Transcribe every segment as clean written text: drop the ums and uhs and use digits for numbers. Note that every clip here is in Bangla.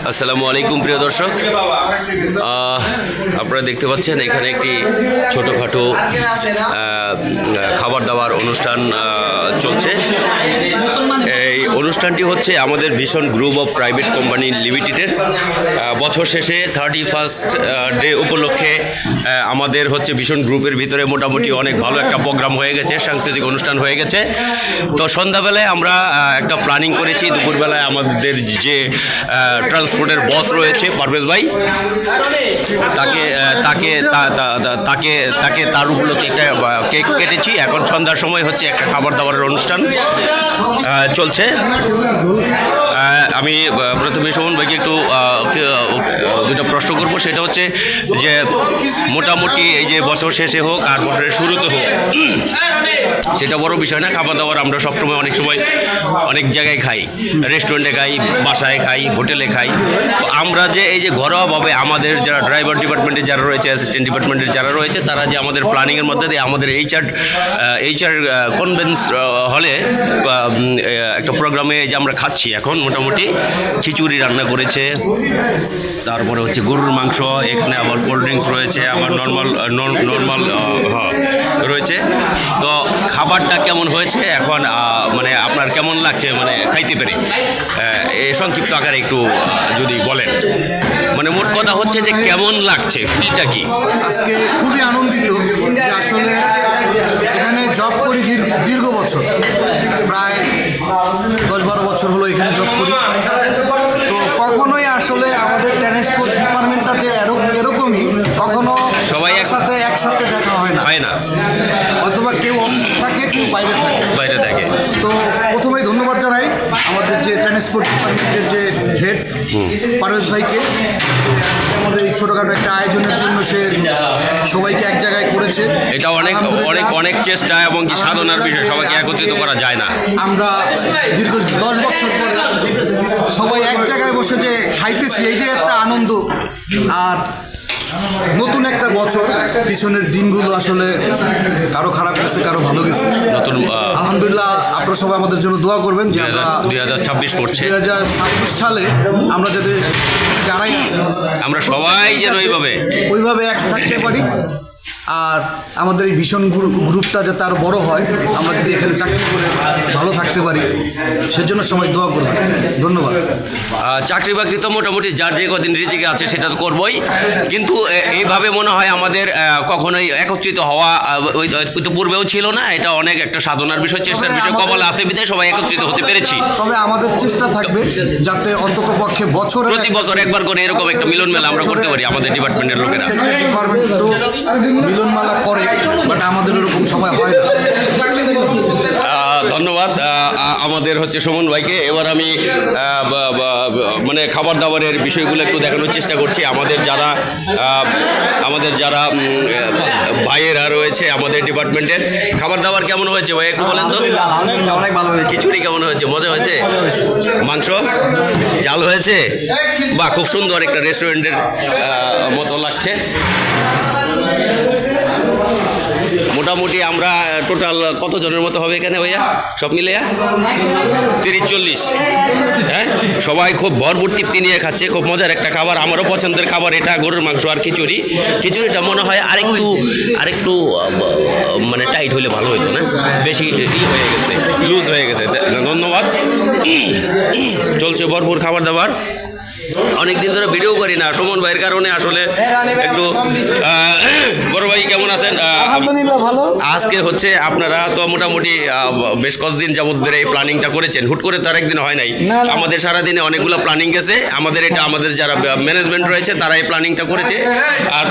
আসসালামু আলাইকুম প্রিয় দর্শক, আপনারা দেখতে পাচ্ছেন এখানে একটি ছোটোখাটো খাবার দাবার অনুষ্ঠান চলছে। এই অনুষ্ঠানটি হচ্ছে আমাদের vision group of private company লিমিটেডের বছর শেষে 31st ডে উপলক্ষে আমাদের হচ্ছে ভিশন গ্রুপের ভিতরে মোটামুটি অনেক ভালো একটা প্রোগ্রাম হয়ে গেছে, সাংস্কৃতিক অনুষ্ঠান হয়ে গেছে। তো সন্ধ্যাবেলায় আমরা একটা প্ল্যানিং করেছি, দুপুরবেলায় আমাদের যে ট্রান্সপোর্টের বস রয়েছে পারভেজ ভাই, তাকে তার উপলক্ষে একটা কেক কেটেছি। এখন সন্ধ্যার সময় হচ্ছে একটা খাবার দাবারের অনুষ্ঠান চলছে। আমি প্রথমে সুমন ভাইকে একটু দুটো প্রশ্ন করব, সেটা হচ্ছে যে মোটামুটি এই যে বছর শেষে হোক আর বছরের শুরুতে হোক, সেটা বড় বিষয় না। খাবার দাবার আমরা সবসময় অনেক সময় অনেক জায়গায় খাই, রেস্টুরেন্টে খাই, বাসায় খাই, হোটেলে খাই। তো আমরা যে এই যে ঘরোয়াভাবে আমাদের যারা ড্রাইভার ডিপার্টমেন্টে যারা রয়েছে, অ্যাসিস্ট্যান্ট ডিপার্টমেন্টের যারা রয়েছে, তারা যে আমাদের প্ল্যানিংয়ের মধ্যে দিয়ে আমাদের এইচআর কনভেন্স হলে একটা প্রোগ্রামে যে আমরা খাচ্ছি এখন, মোটামুটি খিচুড়ি রান্না করেছে, তারপরে হচ্ছে গরুর মাংস, এখানে আবার কোল্ড ড্রিঙ্কস রয়েছে, আবার নর্মাল রয়েছে। তো খাবারটা কেমন হয়েছে এখন, মানে আপনার কেমন লাগছে মানে খাইতে পেরে, সংক্ষিপ্ত আকারে একটু যদি বলেন। মানে মোট কথা হচ্ছে যে কেমন লাগছে, ফিলটা কি? আজকে খুবই আনন্দিত যে আসলে এখানে জব করি দীর্ঘ বছর, প্রায় 10-12 বছর হলো এখানে জব করি। তো কখনোই আসলে আমাদের ট্রান্সপোর্ট ডিপার্টমেন্টটা যে এরকমই কখনো সবাই একসাথে দেখা হয় না, অথবা কেউ অফিসে থাকে, কেউ বাইরে থাকে। তো প্রথমেই ধন্যবাদ জানাই আমাদের যে ট্রান্সপোর্ট ডিপার্টমেন্টের যে হেড পারভেজ ভাইকে, আমাদের এই ছোটোখাটো একটা আয়োজনের জন্য সে সবাইকে এক জায়গায় করেছে। এটা অনেক চেষ্টা এবং কি সাধনার বিষয়, সবাইকে একত্রিত করা যায় না। আমরা দীর্ঘ 10 বছর পর সবাই এক জায়গায় বসে যে খাইতেছি, এইটাই একটা আনন্দ। আর নতুন একটা বছর, পিছনের দিনগুলো আসলে কারো খারাপ গেছে, কারো ভালো গেছে। নতুন আলহামদুলিল্লাহ, আপনারা সবাই আমাদের জন্য দোয়া করবেন যে 2026 পড়ছে, 2026 সালে আমরা যারাই আছি আমরা সবাই যেন ওইভাবে এক থাকতে পারি। আর আমাদের এই ভীষণ গ্রুপটা যাতে আরও বড় হয়, আমরা যদি এখানে চাকরি করে ভালো থাকতে পারি, সেজন্য সবাই দোয়া করবেন। ধন্যবাদ। চাকরি বাকরি তো মোটামুটি যার যে কদিন রিজিকে আছে সেটা তো করবই, কিন্তু এইভাবে মনে হয় আমাদের কখনোই একত্রিত হওয়া ওই তো পূর্বেও ছিল না। এটা অনেক একটা সাধনার বিষয়, চেষ্টার বিষয়, কপালে আসে বিধায় সবাই একত্রিত হতে পেরেছি। তবে আমাদের চেষ্টা থাকবে যাতে অন্তত পক্ষে প্রতি বছর একবার করে এরকম একটা মিলন মেলা আমরা করতে পারি। আমাদের ডিপার্টমেন্টের লোকেরা মিলনমালা করে, বাট আমাদের ওরকম সময় হয় না। ধন্যবাদ আমাদের হচ্ছে সুমন ভাইকে। এবার আমি মানে খাবার দাবারের বিষয়গুলো একটু দেখানোর চেষ্টা করছি। আমাদের যারা ভাইয়েরা রয়েছে আমাদের ডিপার্টমেন্টের, খাবার দাবার কেমন হয়েছে ভাই একটু বলেন তো? অনেক ভালো হয়েছে। খিচুড়ি কেমন হয়েছে? মজা হয়েছে? মাংস জাল হয়েছে? বাহ, খুব সুন্দর একটা রেস্টুরেন্টের মতো লাগছে। মোটামুটি আমরা টোটাল কতজনের মতো হবে এখানে ভাইয়া, সব মিলে 30-40? হ্যাঁ, সবাই খুব ভরপুর তৃপ্তি নিয়ে খাচ্ছে, খুব মজার একটা খাবার। আমারও পছন্দের খাবার এটা, গরুর মাংস আর খিচুড়িটা মনে হয় আরেকটু মানে টাইট হলে ভালো হইতো না, বেশি হয়ে গেছে, লুজ হয়ে গেছে। ধন্যবাদ। চলছে ভরপুর খাবার দাবার। অনেকদিন ধরে ভিডিও করি না সুমন ভাইয়ের কারণে, আসলে একটু। বড় ভাই কেমন আছেন? আলহামদুলিল্লাহ ভালো। আজকে হচ্ছে আপনারা তো মোটামুটি বেশ কতদিন যাবত ধরে এই প্ল্যানিংটা করেছেন, হুট করে তো আরেকদিন হয় নাই। আমাদের সারাদিনে অনেকগুলো প্ল্যানিং গেছে। আমাদের যারা ম্যানেজমেন্ট রয়েছে তারা এই প্ল্যানিংটা করেছে। আর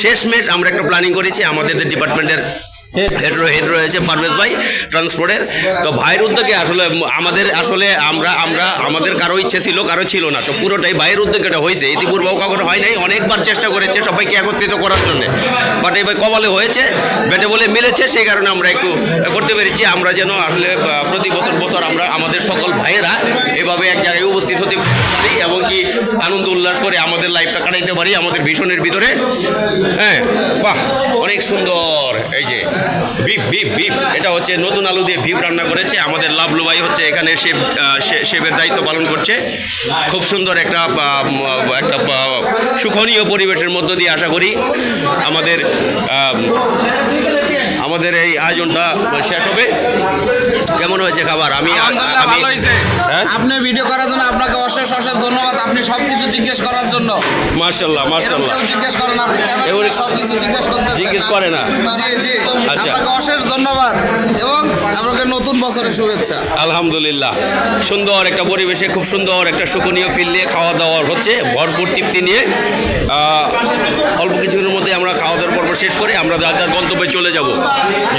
শেষমেশ আমরা একটা প্ল্যানিং করেছি, আমাদের ডিপার্টমেন্টের হেড রয়েছে পারভেজ ভাই ট্রান্সপোর্টের। তো ভাইয়ের উদ্যোগে আমাদের কারো ইচ্ছে ছিল, কারো ছিল না, তো পুরোটাই ভাইয়ের উদ্যোগে এটা হয়েছে। ইতিপূর্বেও কখনো হয় নাই, অনেকবার চেষ্টা করেছে সবাইকে একত্রিত করার জন্য, বাট এই ভাই কপালে হয়েছে, বেটে বলে মিলেছে, সেই কারণে আমরা একটু করতে পেরেছি। আমরা যেন আসলে প্রতি বছর আমরা আমাদের সকল ভাইয়েরা এভাবে এক জায়গায় উপস্থিত হতে পারি এবং কি আনন্দ উল্লাস করে আমাদের লাইফটা কাটাইতে পারি আমাদের ভিশনের ভিতরে। হ্যাঁ, বাহ, অনেক সুন্দর। এই বিফ বিফ বিফ এটা হচ্ছে নতুন আলু দিয়ে বিফ রান্না করেছে আমাদের লাভলু ভাই হচ্ছে এখানে শেফের দায়িত্ব পালন করছে। খুব সুন্দর একটা সুখনীয় পরিবেশের মধ্য দিয়ে আশা করি আমাদের এই আয়োজনটা শেষ হবে। কেমন হয়েছে খাবার? ভালো হয়েছে। আপনি ভিডিও করার জন্য আপনাকে অশেষ ধন্যবাদ। আপনি সবকিছু জিজ্ঞেস করার জন্য। মাশাআল্লাহ মাশাআল্লাহ। এরকম জিজ্ঞেস করেন আপনি ক্যামেরা সবকিছু জিজ্ঞেস করে না। জি জি। আচ্ছা। আপনাকে অশেষ ধন্যবাদ এবং আপনাকে নতুন বছরের শুভেচ্ছা। আলহামদুলিল্লাহ, সুন্দর একটা পরিবেশে খুব সুন্দর একটা সুখনীয় ফিল নিয়ে খাওয়া দাওয়া হচ্ছে, ভরপুর তৃপ্তি নিয়ে। অল্প কিছুদিনের মধ্যে আমরা খাওয়া দাওয়ার পর্ব শেষ করে আমরা যার যার গন্তব্যে চলে যাব।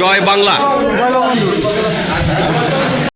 জয় বাংলা।